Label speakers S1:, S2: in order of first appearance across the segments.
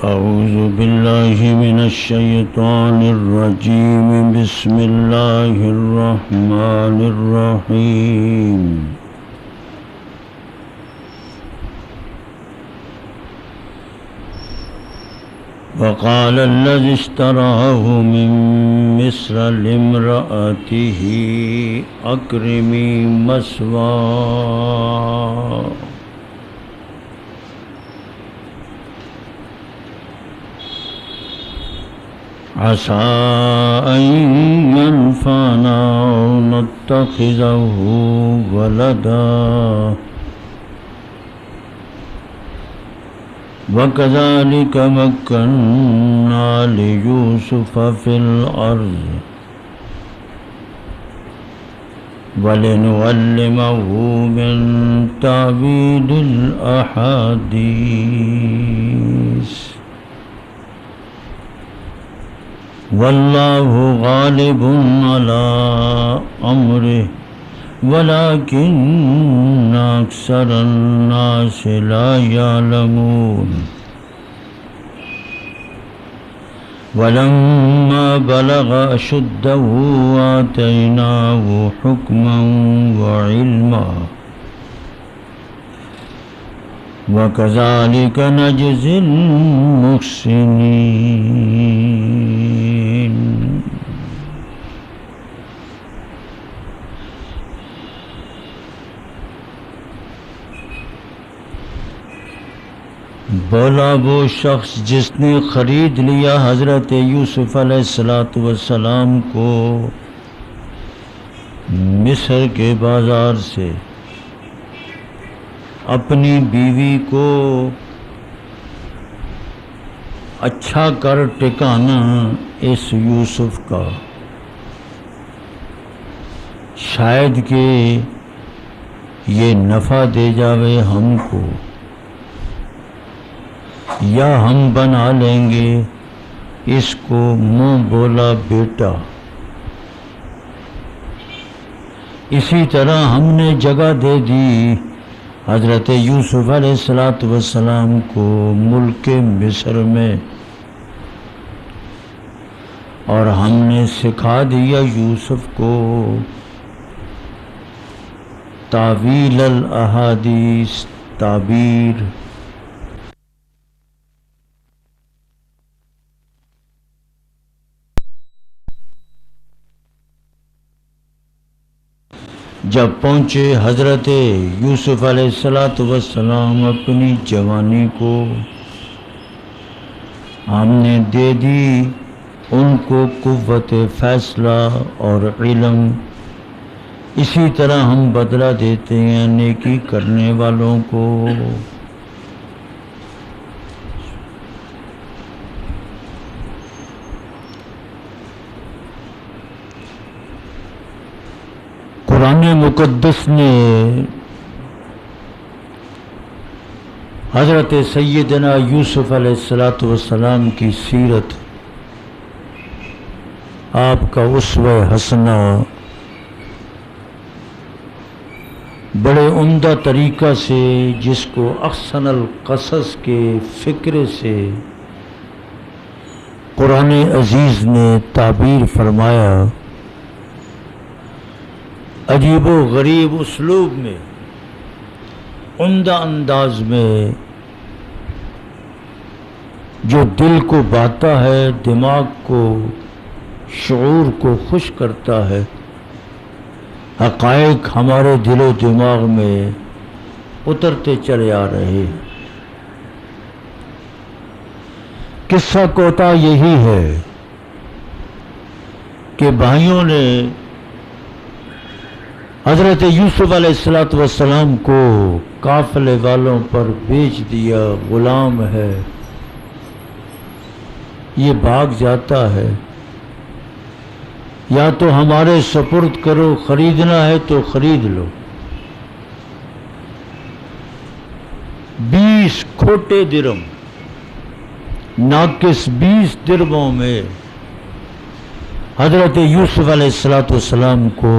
S1: أعوذ بالله من الشيطان الرجيم بسم الله الرحمن الرحيم وقال الذي اشتراه من مصر لامرأته أكرمي مثواه عسى أن ينفعنا أو نتخذه ولدا وكذلك مكنا ليوسف في الأرض ولنعلمه من تأويل الأحاديث والله غالب على أمره ولكن أكثر الناس لا يعلمون ولما بلغ أشده آتيناه حكما وعلما وكذلك نجزي المحسنين بولا وہ شخص جس نے خرید لیا حضرت یوسف علیہ السلام کو مصر کے بازار سے اپنی بیوی کو اچھا کر ٹکانا اس یوسف کا، شاید کہ یہ نفع دے جاوے ہم کو، یا ہم بنا لیں گے اس کو منہ بولا بیٹا۔ اسی طرح ہم نے جگہ دے دی حضرت یوسف علیہ السلام کو ملک مصر میں، اور ہم نے سکھا دیا یوسف کو تاویل الاحادیث، تعبیر۔ جب پہنچے حضرت یوسف علیہ السلام اپنی جوانی کو، ہم نے دے دی ان کو قوت فیصلہ اور علم، اسی طرح ہم بدلہ دیتے ہیں نیکی کرنے والوں کو۔ قرآن مقدس نے حضرت سیدنا یوسف علیہ السلام کی سیرت، آپ کا اسوہ حسنہ، بڑے عمدہ طریقہ سے، جس کو احسن القصص کے فکرے سے قرآن عزیز نے تعبیر فرمایا، عجیب و غریب اسلوب میں، عمدہ انداز میں، جو دل کو بھاتا ہے، دماغ کو، شعور کو خوش کرتا ہے۔ حقائق ہمارے دل و دماغ میں اترتے چلے آ رہے ہیں۔ قصہ کوتا یہی ہے کہ بھائیوں نے حضرت یوسف علیہ السلام کو قافلے والوں پر بیچ دیا، غلام ہے، یہ بھاگ جاتا ہے، یا تو ہمارے سپرد کرو، خریدنا ہے تو خرید لو۔ 20 کھوٹے درم، ناقص 20 درموں میں حضرت یوسف علیہ السلام کو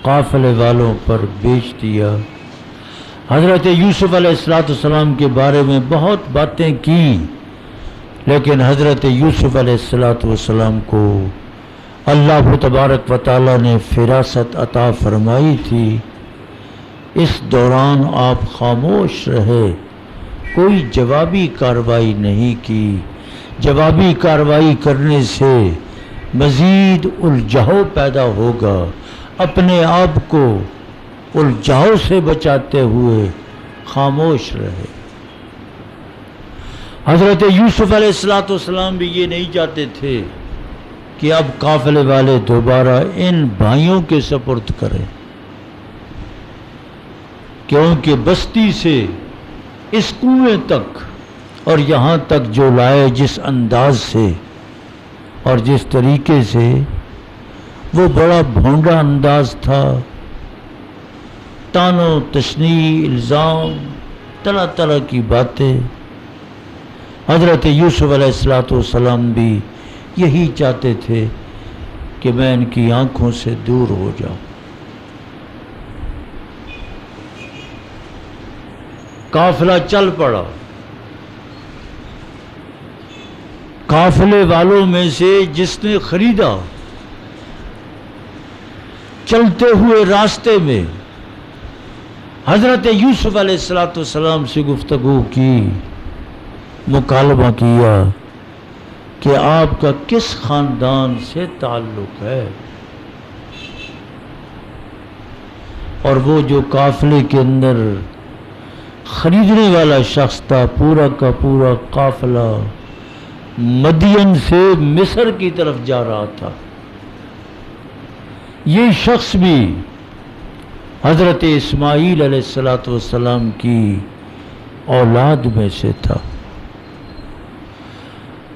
S1: قافلے والوں پر بیچ دیا۔ حضرت یوسف علیہ السلام کے بارے میں بہت باتیں کی، لیکن حضرت یوسف علیہ السلام کو اللہ تبارک و تعالیٰ نے فراست عطا فرمائی تھی. اس دوران آپ خاموش رہے، کوئی جوابی کارروائی نہیں کی. جوابی کارروائی کرنے سے مزید الجھاؤ پیدا ہوگا. اپنے آپ کو الجھاؤ سے بچاتے ہوئے خاموش رہے. حضرت یوسف علیہ السلام بھی یہ نہیں چاہتے تھے کہ اب قافلے والے دوبارہ ان بھائیوں کے سپرد کریں، کیونکہ بستی سے اس کنویں تک اور یہاں تک جو لائے جس انداز سے اور جس طریقے سے، وہ بڑا بھونڈا انداز تھا. تانو تشنیع، الزام، طرح طرح کی باتیں. حضرت یوسف علیہ السلام بھی یہی چاہتے تھے کہ میں ان کی آنکھوں سے دور ہو جاؤں. قافلہ چل پڑا. قافلے والوں میں سے جس نے خریدا، چلتے ہوئے راستے میں حضرت یوسف علیہ السلام سے گفتگو کی، مکالمہ کیا کہ آپ کا کس خاندان سے تعلق ہے. اور وہ جو قافلے کے اندر خریدنے والا شخص تھا، پورا کا پورا قافلہ مدین سے مصر کی طرف جا رہا تھا. یہ شخص بھی حضرت اسماعیل علیہ السلام کی اولاد میں سے تھا.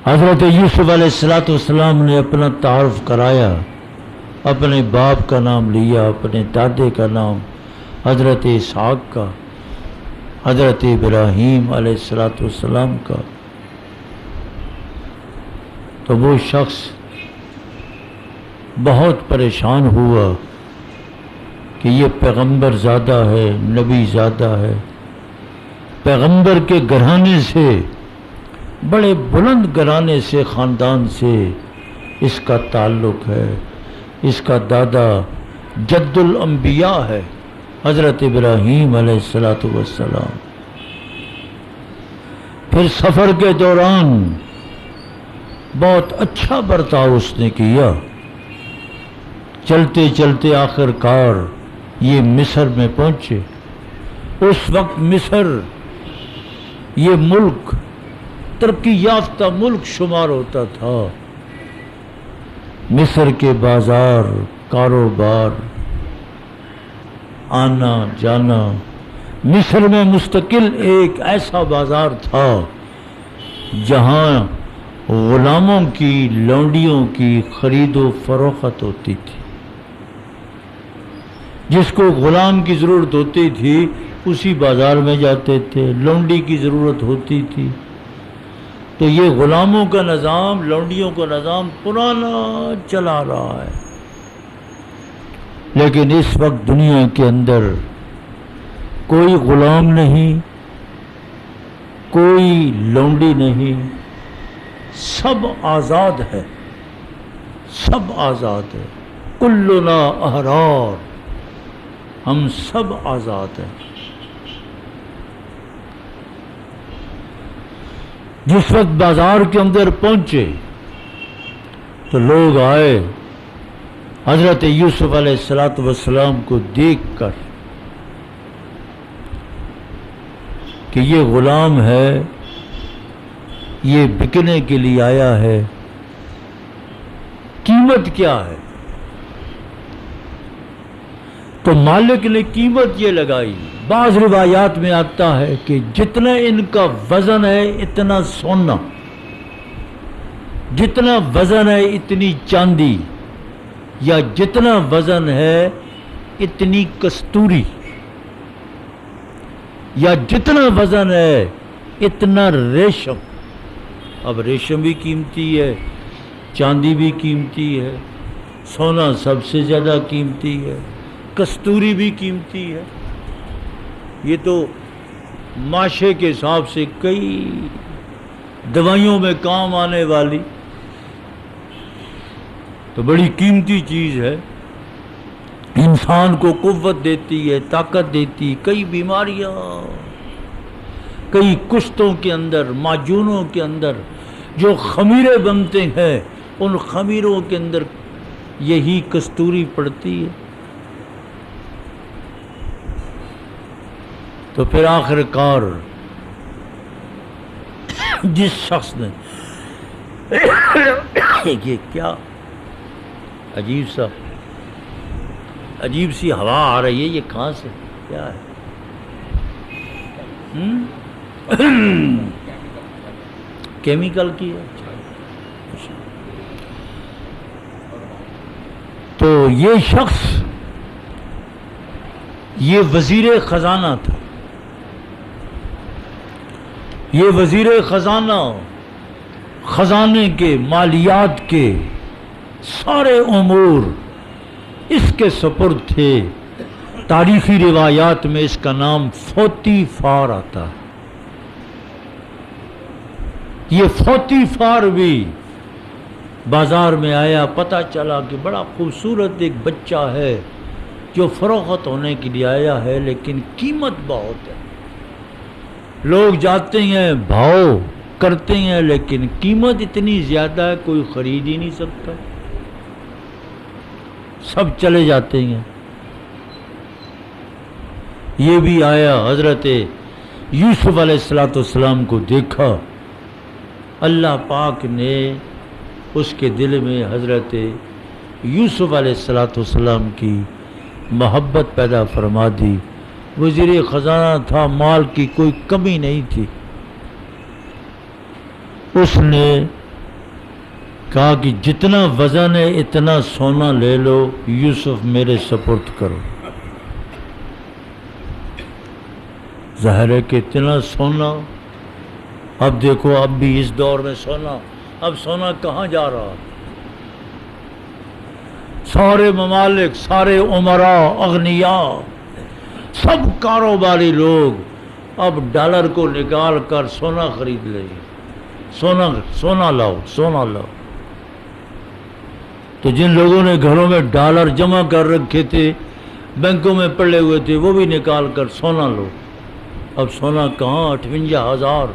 S1: حضرت یوسف علیہ السلام نے اپنا تعارف کرایا، اپنے باپ کا نام لیا، اپنے دادے کا نام، حضرت اسحاق کا، حضرت ابراہیم علیہ السلام کا. تو وہ شخص بہت پریشان ہوا کہ یہ پیغمبر زادہ ہے، نبی زادہ ہے، پیغمبر کے گھرانے سے، بڑے بلند گھرانے سے، خاندان سے اس کا تعلق ہے. اس کا دادا جد الانبیاء ہے، حضرت ابراہیم علیہ السلام. پھر سفر کے دوران بہت اچھا برتاؤ اس نے کیا. چلتے چلتے آخر کار یہ مصر میں پہنچے. اس وقت مصر یہ ملک ترقی یافتہ ملک شمار ہوتا تھا. مصر کے بازار، کاروبار، آنا جانا، مصر میں مستقل ایک ایسا بازار تھا جہاں غلاموں کی، لونڈیوں کی خرید و فروخت ہوتی تھی. جس کو غلام کی ضرورت ہوتی تھی اسی بازار میں جاتے تھے. لونڈی کی ضرورت ہوتی تھی تو یہ غلاموں کا نظام، لونڈیوں کا نظام پرانا چلا رہا ہے. لیکن اس وقت دنیا کے اندر کوئی غلام نہیں، کوئی لونڈی نہیں، سب آزاد ہے، سب آزاد ہے. کلنا احرار، ہم سب آزاد ہیں. جس وقت بازار کے اندر پہنچے تو لوگ آئے حضرت یوسف علیہ السلام کو دیکھ کر کہ یہ غلام ہے، یہ بکنے کے لیے آیا ہے، قیمت کیا ہے؟ تو مالک نے قیمت یہ لگائی. بعض روایات میں آتا ہے کہ جتنا ان کا وزن ہے اتنا سونا، جتنا وزن ہے اتنی چاندی، یا جتنا وزن ہے اتنی کستوری، یا جتنا وزن ہے اتنا ریشم. اب ریشم بھی قیمتی ہے، چاندی بھی قیمتی ہے، سونا سب سے زیادہ قیمتی ہے، کستوری بھی قیمتی ہے. یہ تو معاشرے کے حساب سے کئی دوائیوں میں کام آنے والی تو بڑی قیمتی چیز ہے، انسان کو قوت دیتی ہے، طاقت دیتی. کئی بیماریاں، کئی کشتوں کے اندر، معجونوں کے اندر جو خمیرے بنتے ہیں، ان خمیروں کے اندر یہی کستوری پڑتی ہے. تو پھر آخر کار جس شخص نے یہ کیا عجیب سی ہوا آ رہی ہے، یہ کہاں سے کیا ہے؟ کیمیکل کی ہے. تو یہ شخص یہ وزیر خزانہ تھا. یہ وزیر خزانہ خزانے کے، مالیات کے سارے امور اس کے سپرد تھے. تاریخی روایات میں اس کا نام فوتی فار آتا ہے. یہ فوتی فار بھی بازار میں آیا، پتہ چلا کہ بڑا خوبصورت ایک بچہ ہے جو فروخت ہونے کے لیے آیا ہے، لیکن قیمت بہت ہے. لوگ جاتے ہیں، بھاؤ کرتے ہیں، لیکن قیمت اتنی زیادہ ہے کوئی خرید ہی نہیں سکتا، سب چلے جاتے ہیں. یہ بھی آیا، حضرت یوسف علیہ السلام کو دیکھا. اللہ پاک نے اس کے دل میں حضرت یوسف علیہ السلام کی محبت پیدا فرما دی. وزیر خزانہ تھا، مال کی کوئی کمی نہیں تھی. اس نے کہا کہ جتنا وزن ہے اتنا سونا لے لو، یوسف میرے سپرد کرو. ظاہر ہے کہ اتنا سونا، اب دیکھو اب بھی اس دور میں سونا، اب سونا کہاں جا رہا؟ سارے ممالک، سارے امراء، اغنیاء، سب کاروباری لوگ اب ڈالر کو نکال کر سونا خرید لیں. سونا لاؤ، سونا لاؤ. تو جن لوگوں نے گھروں میں ڈالر جمع کر رکھے تھے، بینکوں میں پڑے ہوئے تھے، وہ بھی نکال کر سونا لو. اب سونا کہاں؟ 58,000.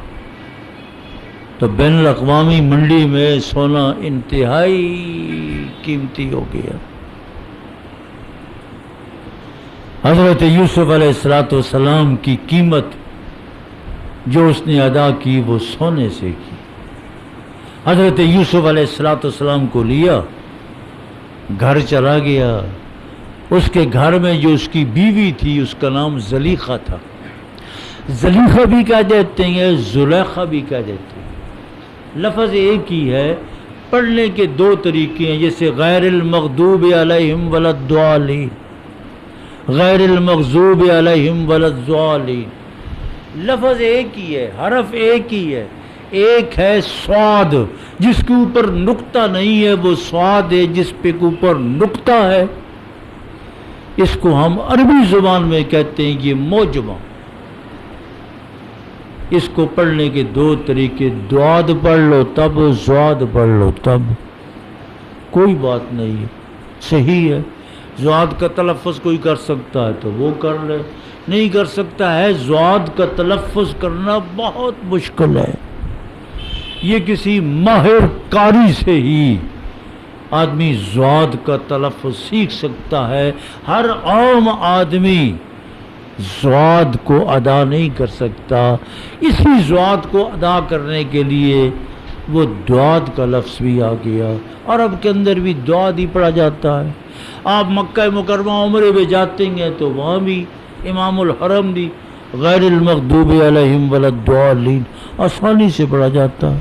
S1: تو بین الاقوامی منڈی میں سونا انتہائی قیمتی ہو گیا. حضرت یوسف علیہ السلام کی قیمت جو اس نے ادا کی وہ سونے سے کی. حضرت یوسف علیہ السلام کو لیا، گھر چلا گیا. اس کے گھر میں جو اس کی بیوی تھی اس کا نام زلیخا تھا. زلیخا بھی کہہ دیتے ہیں، زلیخا بھی کہہ دیتے ہیں، لفظ ایک ہی ہے. پڑھنے کے دو طریقے ہیں، جیسے غیر المغضوب علیہم ولا الضالین، غیر المغضوب علیہم ولا الضالین. لفظ ایک ہی ہے، حرف ایک ہی ہے. ایک ہے صاد، جس کے اوپر نقطہ نہیں ہے وہ صاد ہے، جس پہ اوپر نقطہ ہے اس کو ہم عربی زبان میں کہتے ہیں یہ موجمہ. اس کو پڑھنے کے دو طریقے، دعاد پڑھ لو تب، زواد پڑھ لو تب، کوئی بات نہیں ہے، صحیح ہے. زواد کا تلفظ کوئی کر سکتا ہے تو وہ کر لے، نہیں کر سکتا ہے. زواد کا تلفظ کرنا بہت مشکل ہے. یہ کسی ماہر قاری سے ہی آدمی زواد کا تلفظ سیکھ سکتا ہے. ہر عام آدمی زواد کو ادا نہیں کر سکتا. اسی زواد کو ادا کرنے کے لیے وہ دعاد کا لفظ بھی آ گیا. عرب کے اندر بھی دعاد ہی پڑھا جاتا ہے. آپ مکہ مکرمہ عمرے میں جاتے ہیں تو وہاں بھی امام الحرم بھی غیر المغضوب علیہم ولا الضالین آسانی سے پڑھا جاتا ہے.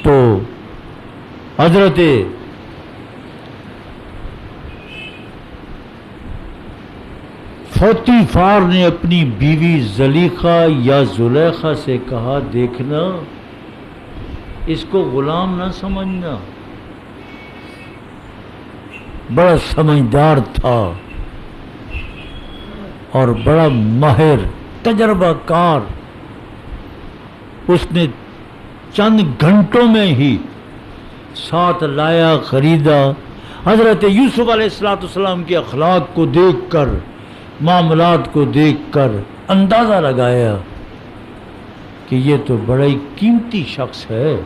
S1: تو حضرت فوتی فار نے اپنی بیوی زلیخا یا زلیخا سے کہا، دیکھنا اس کو غلام نہ سمجھنا، بڑا سمجھدار تھا اور بڑا ماہر تجربہ کار. اس نے چند گھنٹوں میں ہی ساتھ لایا، خریدا۔ حضرت یوسف علیہ السلام کے اخلاق کو دیکھ کر، معاملات کو دیکھ کر اندازہ لگایا کہ یہ تو بڑا ہی قیمتی شخص ہے،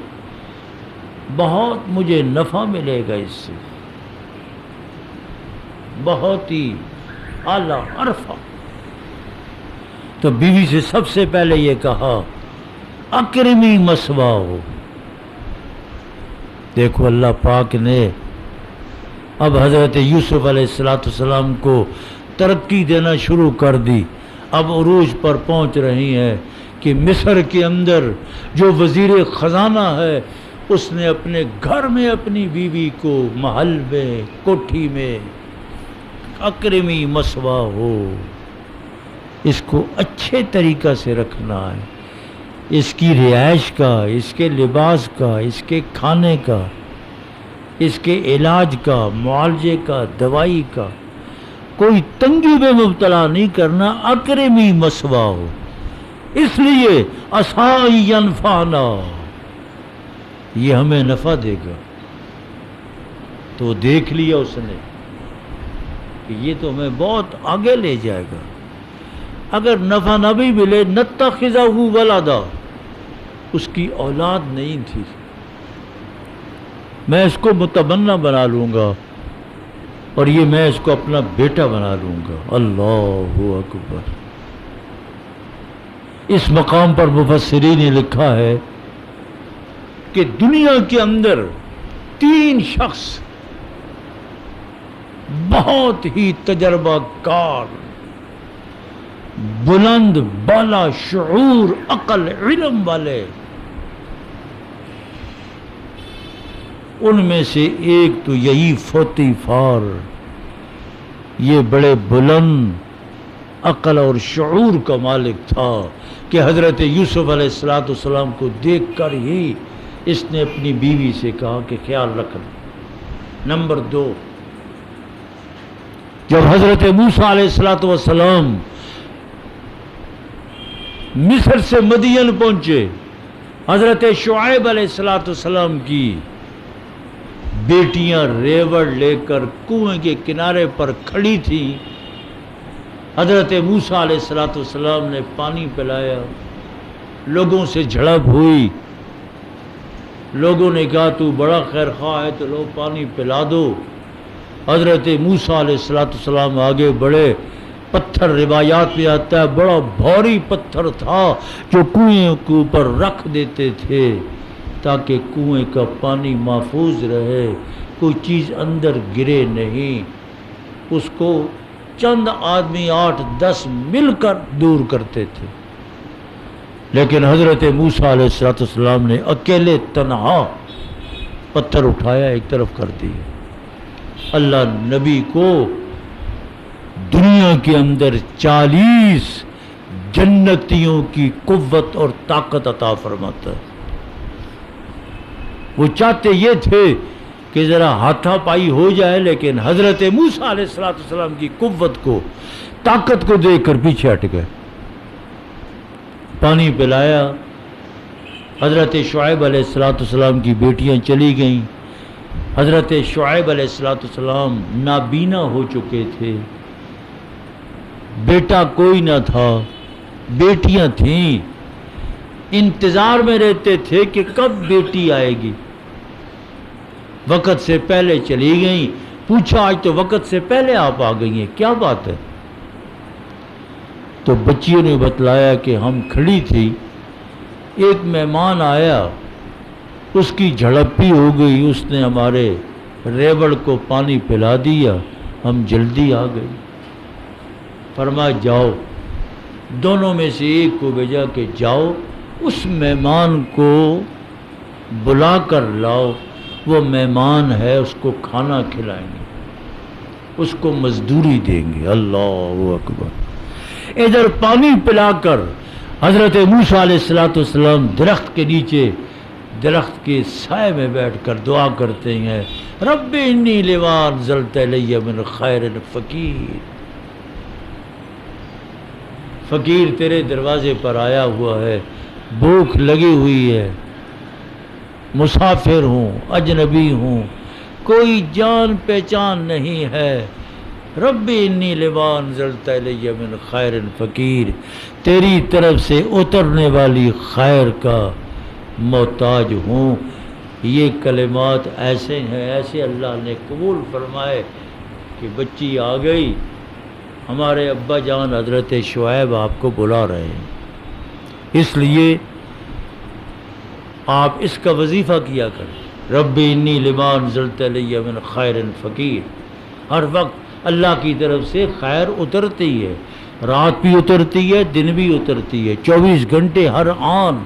S1: بہت مجھے نفع ملے گا اس سے، بہت ہی اعلیٰ عرفہ۔ تو بیوی سے سب سے پہلے یہ کہا اکرمی مثواہ۔ دیکھو اللہ پاک نے اب حضرت یوسف علیہ السلام کو ترقی دینا شروع کر دی۔ اب عروج پر پہنچ رہی ہیں کہ مصر کے اندر جو وزیر خزانہ ہے اس نے اپنے گھر میں اپنی بیوی کو محل میں، کوٹھی میں اکرمی مثواہ ہو، اس کو اچھے طریقہ سے رکھنا ہے، اس کی رہائش کا، اس کے لباس کا، اس کے کھانے کا، اس کے علاج کا، معالجے کا، دوائی کا، کوئی تنگی میں مبتلا نہیں کرنا، اکرمی مثواہ ہو۔ اس لیے عسیٰ ینفعنا، یہ ہمیں نفع دے گا۔ تو دیکھ لیا اس نے کہ یہ تو ہمیں بہت آگے لے جائے گا، اگر نفع نہ بھی ملے نتخذہ ولدا، اس کی اولاد نہیں تھی، میں اس کو متبنہ بنا لوں گا اور یہ میں اس کو اپنا بیٹا بنا لوں گا۔ اللہ اکبر۔ اس مقام پر مفسرین نے لکھا ہے کہ دنیا کے اندر 3 شخص بہت ہی تجربہ کار، بلند بالا شعور، عقل، علم والے، ان میں سے ایک تو یہی فوتیفار، یہ بڑے بلند عقل اور شعور کا مالک تھا کہ حضرت یوسف علیہ السلام کو دیکھ کر ہی اس نے اپنی بیوی سے کہا کہ خیال رکھنا۔ نمبر 2، جب حضرت موسیٰ علیہ السلام مصر سے مدین پہنچے، حضرت شعیب علیہ السلام کی بیٹیاں ریوڑ لے کر کنویں کے کنارے پر کھڑی تھیں، حضرت موسیٰ علیہ السلام نے پانی پلایا، لوگوں سے جھڑپ ہوئی، لوگوں نے کہا تو بڑا خیر خواہ ہے تو لو پانی پلا دو۔ حضرت موسیٰ علیہ السلام آگے بڑھے، پتھر روایات میں آتا ہے بڑا بھاری پتھر تھا جو کنویں کے اوپر رکھ دیتے تھے تاکہ کنویں کا پانی محفوظ رہے، کوئی چیز اندر گرے نہیں۔ اس کو چند آدمی 8-10 مل کر دور کرتے تھے، لیکن حضرت موسیٰ علیہ السلام نے اکیلے تنہا پتھر اٹھایا، ایک طرف کر دیا۔ اللہ نبی کو دنیا کے اندر 40 جنتیوں کی قوت اور طاقت عطا فرماتا ہے۔ وہ چاہتے یہ تھے کہ ذرا ہاتھا پائی ہو جائے، لیکن حضرت موسیٰ علیہ السلام کی قوت کو، طاقت کو دیکھ کر پیچھے ہٹ گئے۔ پانی پلایا، حضرت شعیب علیہ السلام کی بیٹیاں چلی گئیں۔ حضرت شعیب علیہ السلام نابینا ہو چکے تھے، بیٹا کوئی نہ تھا، بیٹیاں تھیں، انتظار میں رہتے تھے کہ کب بیٹی آئے گی۔ وقت سے پہلے چلی گئیں، پوچھا آج تو وقت سے پہلے آپ آ گئی ہیں، کیا بات ہے؟ تو بچیوں نے بتلایا کہ ہم کھڑی تھی، ایک مہمان آیا، اس کی جھڑپی ہو گئی، اس نے ہمارے ریوڑ کو پانی پلا دیا، ہم جلدی آ گئی۔ فرمایا جاؤ، دونوں میں سے ایک کو بھیجا کہ جاؤ اس مہمان کو بلا کر لاؤ، وہ مہمان ہے، اس کو کھانا کھلائیں گے، اس کو مزدوری دیں گے۔ اللہ اکبر۔ ادھر پانی پلا کر حضرت موسیٰ علیہ السلام درخت کے نیچے، درخت کے سائے میں بیٹھ کر دعا کرتے ہیں، رب انی لما انزلت الی من خیر فقیر، فقیر تیرے دروازے پر آیا ہوا ہے، بھوک لگی ہوئی ہے، مسافر ہوں، اجنبی ہوں، کوئی جان پہچان نہیں ہے۔ ربی انی لما انزلت الی من خیر فقیر، تیری طرف سے اترنے والی خیر کا محتاج ہوں۔ یہ کلمات ایسے ہیں، ایسے اللہ نے قبول فرمائے کہ بچی آ گئی، ہمارے ابا جان حضرت شعیب آپ کو بلا رہے ہیں، اس لیے آپ اس کا وظیفہ کیا کریں۔ ربی انی لما انزلت الی من خیر فقیر، ہر وقت اللہ کی طرف سے خیر اترتی ہے، رات بھی اترتی ہے، دن بھی اترتی ہے، 24 گھنٹے ہر آن۔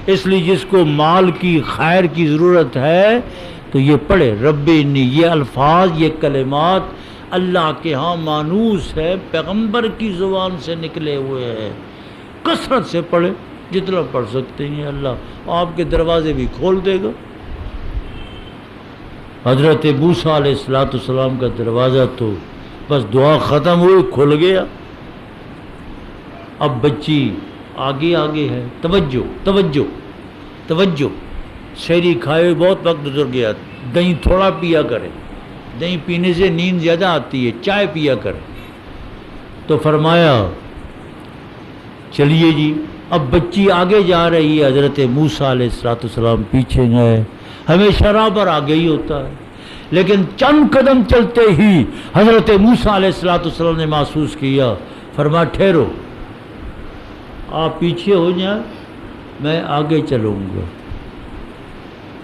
S1: اس لیے جس کو مال کی خیر کی ضرورت ہے تو یہ پڑھے ربی انی، یہ الفاظ، یہ کلمات اللہ کے ہاں مانوس ہے، پیغمبر کی زبان سے نکلے ہوئے ہیں، کثرت سے پڑھے، جتنا پڑھ سکتے ہیں اللہ آپ کے دروازے بھی کھول دے گا۔ حضرت موسیٰ علیہ السلام کا دروازہ تو بس دعا ختم ہوئی کھل گیا، اب بچی آگے آگے ہے۔ توجہ توجہ توجہ، شہری کھائے بہت وقت گزر گیا، دہی تھوڑا پیا کرے، دہی پینے سے نیند زیادہ آتی ہے، چائے پیا کرے۔ تو فرمایا چلیے جی، اب بچی آگے جا رہی ہے، حضرت موسیٰ علیہ السلام پیچھے گئے، ہمیشہ راہ پر آگے ہی ہوتا ہے، لیکن چند قدم چلتے ہی حضرت موسیٰ علیہ السلام نے محسوس کیا، فرمایا ٹھہرو، آپ پیچھے ہو جائیں، میں آگے چلوں گا،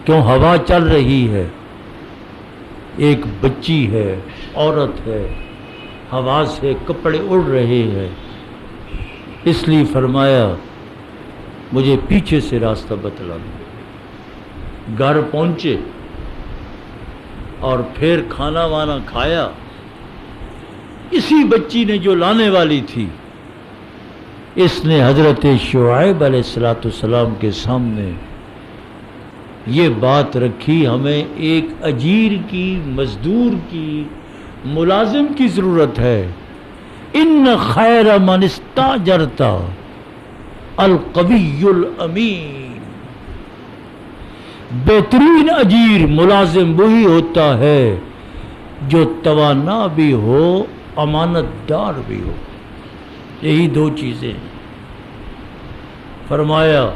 S1: کیوں ہوا چل رہی ہے، ایک بچی ہے، عورت ہے، ہوا سے کپڑے اڑ رہے ہیں، اس لیے فرمایا مجھے پیچھے سے راستہ بتلانا۔ گھر پہنچے اور پھر کھانا وانا کھایا، اسی بچی نے جو لانے والی تھی، اس نے حضرت شعیب علیہ السلام کے سامنے یہ بات رکھی، ہمیں ایک اجیر کی، مزدور کی، ملازم کی ضرورت ہے۔ ان خیر من استاجرت القوی الامین، بہترین اجیر ملازم وہی ہوتا ہے جو توانا بھی ہو، امانت دار بھی ہو، یہی دو چیزیں ہیں۔ فرمایا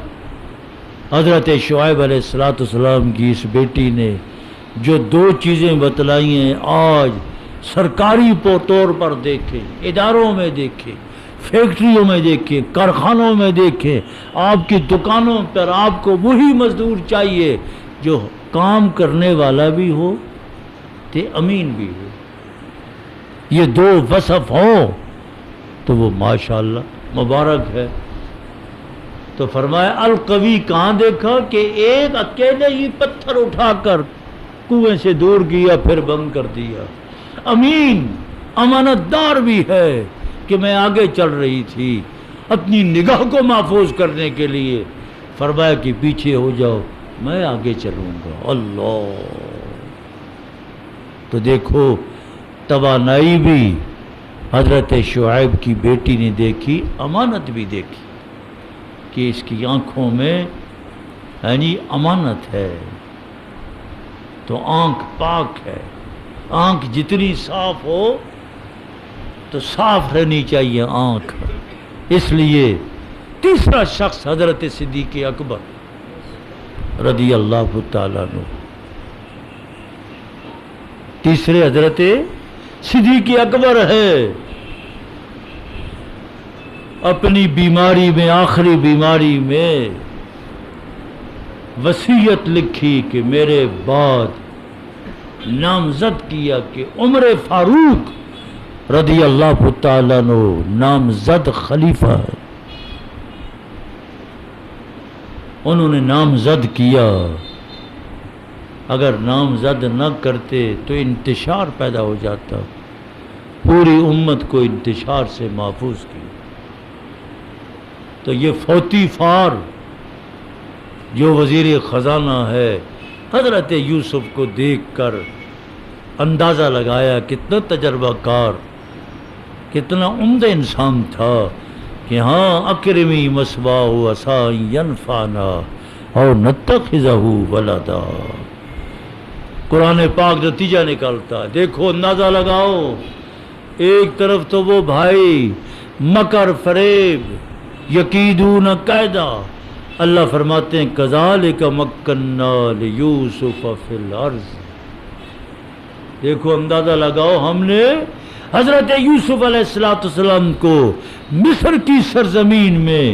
S1: حضرت شعیب علیہ السلام کی اس بیٹی نے جو دو چیزیں بتلائی ہیں، آج سرکاری طور پر دیکھیں، اداروں میں دیکھیں، فیکٹریوں میں دیکھیں، کارخانوں میں دیکھیں، آپ کی دکانوں پر آپ کو وہی مزدور چاہیے جو کام کرنے والا بھی ہو تے امین بھی ہو۔ یہ دو وصف ہوں تو وہ ماشاءاللہ مبارک ہے۔ تو فرمایا القوی کہاں دیکھا کہ ایک اکیلے ہی پتھر اٹھا کر کنویں سے دور کیا پھر بند کر دیا، امین امانت دار بھی ہے کہ میں آگے چل رہی تھی اپنی نگاہ کو محفوظ کرنے کے لیے، فرمایا کہ پیچھے ہو جاؤ میں آگے چلوں گا۔ اللہ، تو دیکھو توانائی بھی حضرت شعیب کی بیٹی نے دیکھی، امانت بھی دیکھی کہ اس کی آنکھوں میں یعنی امانت ہے، تو آنکھ پاک ہے، آنکھ جتنی صاف ہو تو صاف رہنی چاہیے آنکھ۔ اس لیے تیسرا شخص حضرت صدیق اکبر رضی اللہ تعالیٰ عنہ، تیسرے حضرت صدیق اکبر ہے، اپنی بیماری میں، آخری بیماری میں وصیت لکھی کہ میرے بعد نامزد کیا کہ عمر فاروق رضی اللہ تعالیٰ عنہ نامزد خلیفہ ہے، انہوں نے نامزد کیا، اگر نامزد نہ کرتے تو انتشار پیدا ہو جاتا، پوری امت کو انتشار سے محفوظ کیا۔ تو یہ فوتی فار جو وزیر خزانہ ہے، حضرت یوسف کو دیکھ کر اندازہ لگایا کتنا تجربہ کار، کتنا عمدہ انسان تھا کہ ہاں اکرمی مثواہ عسیٰ ان ینفعنا اور نتخذہ ولدا۔ قرآن پاک نتیجہ نکالتا ہے، دیکھو اندازہ لگاؤ، ایک طرف تو وہ بھائی مکر فریب یکیدون کیدا، اللہ فرماتے ہیں کذالک مکننا لیوسف فی الارض، دیکھو اندازہ لگاؤ ہم نے حضرت یوسف علیہ السلام کو مصر کی سرزمین میں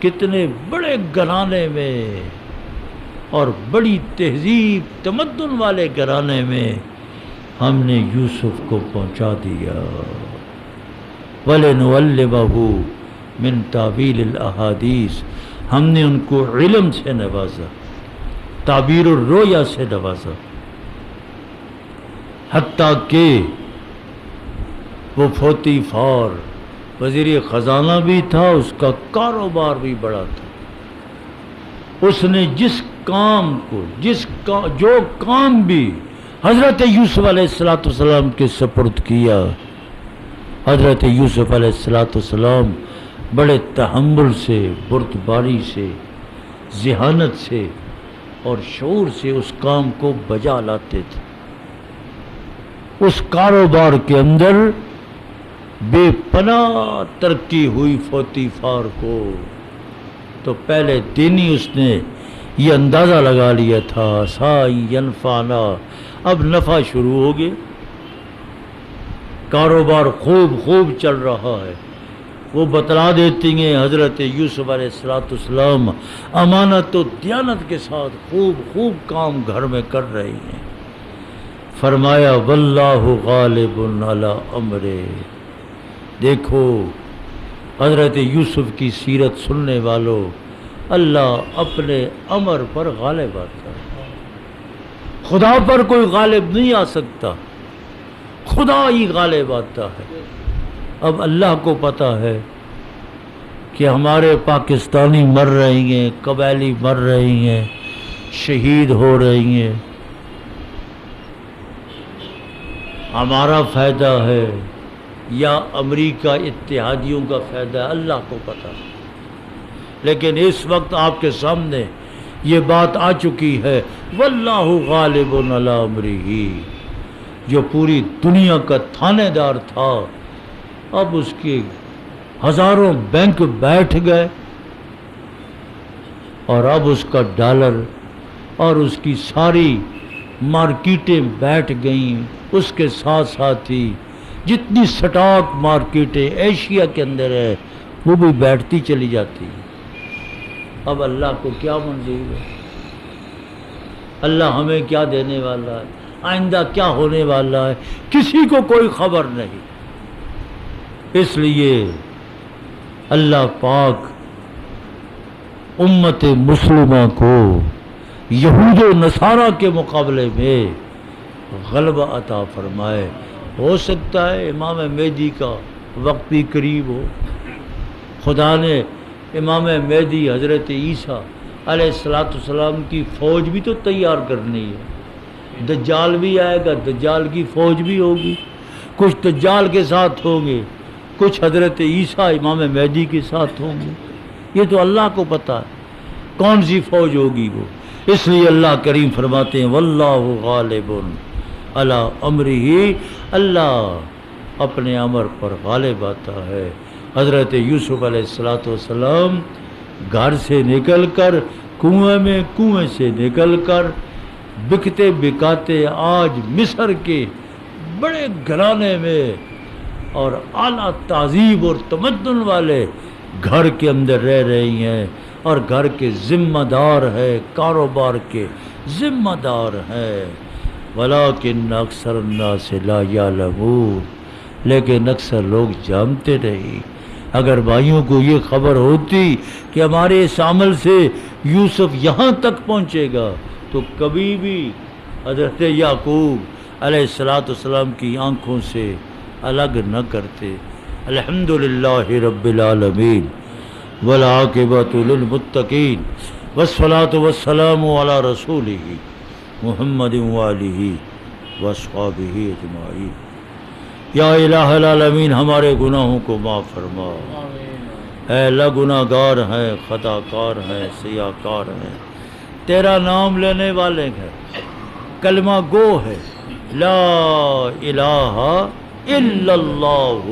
S1: کتنے بڑے گھرانے میں اور بڑی تہذیب تمدن والے گھرانے میں ہم نے یوسف کو پہنچا دیا۔ وَلَنُعَلِّمَهُ مِن تَعْوِيلِ الْأَحَادِيثِ، ہم نے ان کو علم سے نوازا، تعبیر الرؤیا سے نوازا، حتیٰ کہ وہ پوتیفار وزیر خزانہ بھی تھا، اس کا کاروبار بھی بڑا تھا، اس نے جس کام کو جو کام بھی حضرت یوسف علیہ السلام کے سپرد کیا، حضرت یوسف علیہ السلام بڑے تحمل سے، بردباری سے، ذہانت سے اور شعور سے اس کام کو بجا لاتے تھے۔ اس کاروبار کے اندر بے پناہ ترقی ہوئی پوتیفار کو، تو پہلے دن ہی اس نے یہ اندازہ لگا لیا تھا سائی ینفعنا، اب نفع شروع ہو گیا، کاروبار خوب چل رہا ہے۔ وہ بتلا دیتی ہیں حضرت یوسف علیہ السلام امانت و دیانت کے ساتھ خوب کام گھر میں کر رہی ہیں۔ فرمایا واللہ غالب علی امرہ، دیکھو حضرت یوسف کی سیرت سننے والوں، اللہ اپنے امر پر غالب آتا ہے، خدا پر کوئی غالب نہیں آ سکتا، خدا ہی غالب آتا ہے۔ اب اللہ کو پتہ ہے کہ ہمارے پاکستانی مر رہی ہیں، قبائلی مر رہی ہیں، شہید ہو رہی ہیں، ہمارا فائدہ ہے یا امریکہ اتحادیوں کا فائدہ ہے، اللہ کو پتہ ہے۔ لیکن اس وقت آپ کے سامنے یہ بات آ چکی ہے واللہ غالب علی امرہ، جو پوری دنیا کا تھانے دار تھا، اب اس کے ہزاروں بینک بیٹھ گئے اور اب اس کا ڈالر اور اس کی ساری مارکیٹیں بیٹھ گئیں، اس کے ساتھ ساتھ ہی جتنی سٹاک مارکیٹیں ایشیا کے اندر ہے وہ بھی بیٹھتی چلی جاتی ہیں۔ اب اللہ کو کیا منظور ہے؟ اللہ ہمیں کیا دینے والا ہے، آئندہ کیا ہونے والا ہے، کسی کو کوئی خبر نہیں۔ اس لیے اللہ پاک امت مسلمہ کو یہود و نصارہ کے مقابلے میں غلبہ عطا فرمائے۔ ہو سکتا ہے امام مہدی کا وقت بھی قریب ہو، خدا نے امام مہدی حضرت عیسیٰ علیہ السلام کی فوج بھی تو تیار کرنی ہے، دجال بھی آئے گا، دجال کی فوج بھی ہوگی، کچھ دجال کے ساتھ ہوں گے، کچھ حضرت عیسیٰ امام مہدی کے ساتھ ہوں گے، یہ تو اللہ کو پتہ ہے کون سی فوج ہوگی وہ۔ اس لیے اللہ کریم فرماتے ہیں واللہ غالب علی امرہ، اللہ اپنے امر پر غالب آتا ہے۔ حضرت یوسف علیہ السلام گھر سے نکل کر کنویں سے نکل کر بکتے بکاتے آج مصر کے بڑے گھرانے میں اور اعلیٰ تہذیب اور تمدن والے گھر کے اندر رہ رہی ہیں، اور گھر کے ذمہ دار ہے، کاروبار کے ذمہ دار ہے۔ ولیکن اکثر الناس لا یعلمون، لیکن اکثر لوگ جانتے نہیں۔ اگر بھائیوں کو یہ خبر ہوتی کہ ہمارے اس عمل سے یوسف یہاں تک پہنچے گا تو کبھی بھی حضرت یعقوب علیہ السلام کی آنکھوں سے الگ نہ کرتے۔ الحمدللہ رب العالمین والعاقبۃ للمتقین والصلاۃ والسلام علی رسولہ محمد وآلہ واصحابہ اجمعین۔ یا الہ العالمین ہمارے گناہوں کو معاف فرما، اے اللہ گناہ گار ہیں، خطا کار ہیں، سیاہ کار ہیں، تیرا نام لینے والے ہیں، کلمہ گو ہے، لا الہ الا اللہ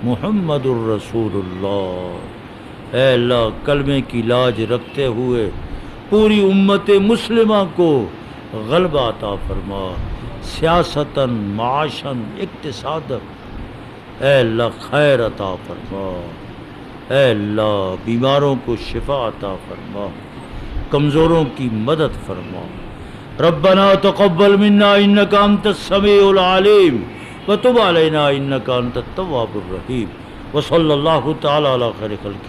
S1: محمد الرسول اللہ۔ اے اللہ کلمے کی لاج رکھتے ہوئے پوری امت مسلمہ کو غلبہ عطا فرما، سیاستاً، معاشاً، اقتصاداً۔ اے اللہ خیر عطا فرما، اے اللہ بیماروں کو شفا عطا فرما، کمزوروں کی مدد فرما۔ ربنا تقبل منا انک انت السمیع العلیم وتب علینا انک انت التواب الرحیم، وصلی اللہ تعالی علی خیر خلقہ